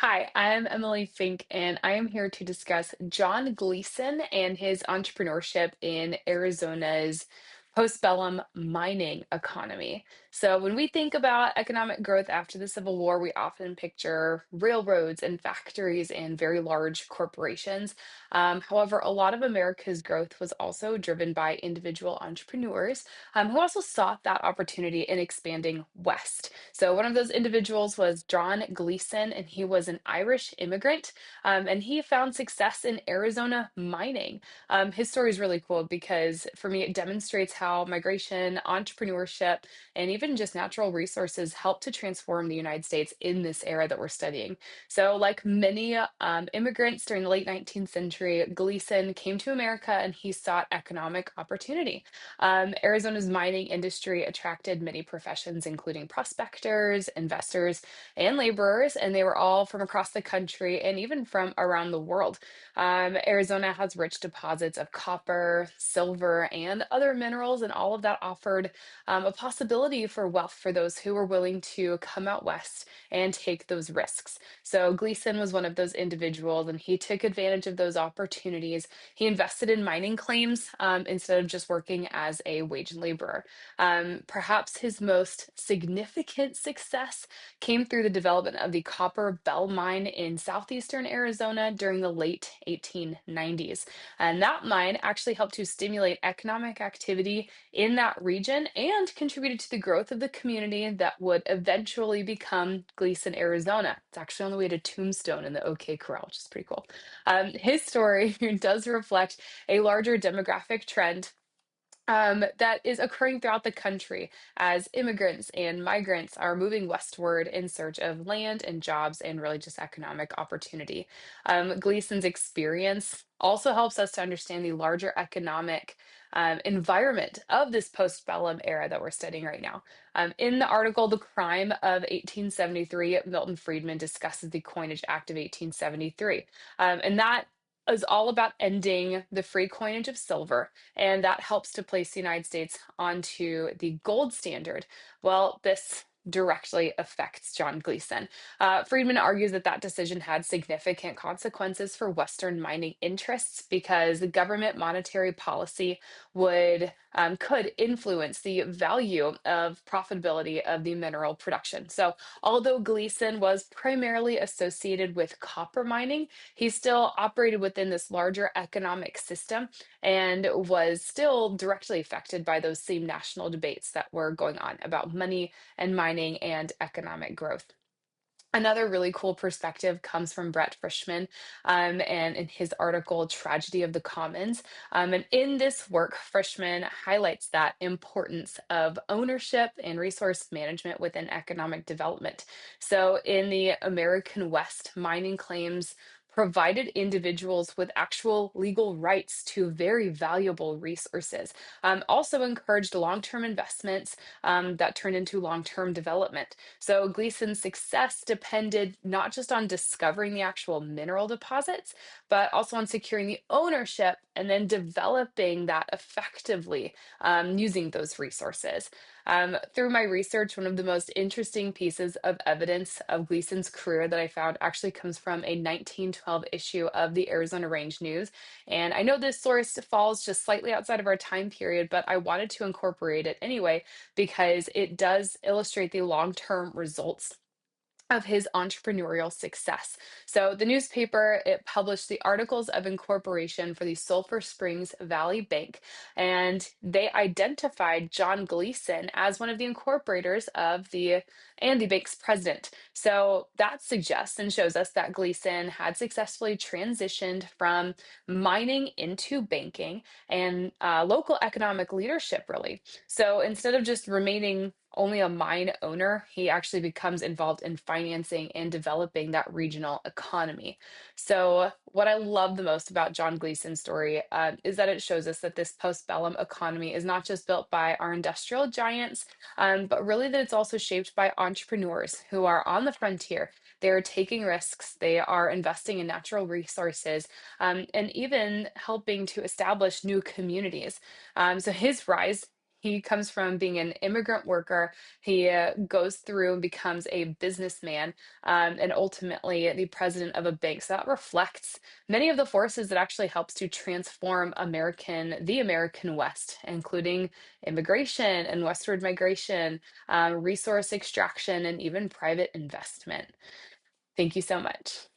Hi, I'm Emily Fink, and I am here to discuss John Gleeson and his entrepreneurship in Arizona's postbellum mining economy. So, when we think about economic growth after the Civil War, we often picture railroads and factories and very large corporations. However, a lot of America's growth was also driven by individual entrepreneurs who also sought that opportunity in expanding west. So one of those individuals was John Gleeson, and he was an Irish immigrant, and he found success in Arizona mining. His story is really cool because for me, it demonstrates how migration, entrepreneurship, and even just natural resources help to transform the United States in this era that we're studying. So, like many immigrants during the late 19th century, Gleason came to America and he sought economic opportunity. Arizona's mining industry attracted many professions, including prospectors, investors, and laborers, and they were all from across the country and even from around the world. Arizona has rich deposits of copper, silver, and other minerals, and all of that offered a possibility for wealth for those who were willing to come out west and take those risks. So Gleason was one of those individuals, and he took advantage of those opportunities. He invested in mining claims instead of just working as a wage laborer. Perhaps his most significant success came through the development of the Copper Belle Mine in southeastern Arizona during the late 1890s. And that mine actually helped to stimulate economic activity in that region and contributed to the growth of the community that would eventually become Gleason, Arizona. It's actually on the way to Tombstone in the OK Corral, which is pretty cool. His story does reflect a larger demographic trend that is occurring throughout the country as immigrants and migrants are moving westward in search of land and jobs and really just economic opportunity. Gleason's experience also helps us to understand the larger economic environment of this postbellum era that we're studying right now. In the article, The Crime of 1873, Milton Friedman discusses the Coinage Act of 1873. And that is all about ending the free coinage of silver, and that helps to place the United States onto the gold standard. Well, this directly affects John Gleeson. Friedman argues that that decision had significant consequences for Western mining interests because the government monetary policy could influence the value of profitability of the mineral production. So, although Gleeson was primarily associated with copper mining, he still operated within this larger economic system and was still directly affected by those same national debates that were going on about money and mining and economic growth. Another really cool perspective comes from Brett Frischman, and in his article, Tragedy of the Commons. And in this work, Frischman highlights that importance of ownership and resource management within economic development. So, in the American West, mining claims provided individuals with actual legal rights to very valuable resources. Also encouraged long-term investments that turned into long-term development. So Gleason's success depended not just on discovering the actual mineral deposits, but also on securing the ownership and then developing that effectively using those resources. Through my research, one of the most interesting pieces of evidence of Gleason's career that I found actually comes from a 1912 issue of the Arizona Range News. And I know this source falls just slightly outside of our time period, but I wanted to incorporate it anyway because it does illustrate the long-term results of his entrepreneurial success. So the newspaper, it published the articles of incorporation for the Sulphur Springs Valley Bank, and they identified John Gleeson as one of the incorporators of the bank's president. So that suggests and shows us that Gleeson had successfully transitioned from mining into banking and local economic leadership, really. So instead of just remaining only a mine owner, he actually becomes involved in financing and developing that regional economy. So, what I love the most about John Gleason's story is that it shows us that this postbellum economy is not just built by our industrial giants, but really that it's also shaped by entrepreneurs who are on the frontier. They're taking risks, they are investing in natural resources, and even helping to establish new communities. So, his rise He comes from being an immigrant worker. He goes through and becomes a businessman, and ultimately the president of a bank. So that reflects many of the forces that actually helps to transform the American West, including immigration and westward migration, resource extraction, and even private investment. Thank you so much.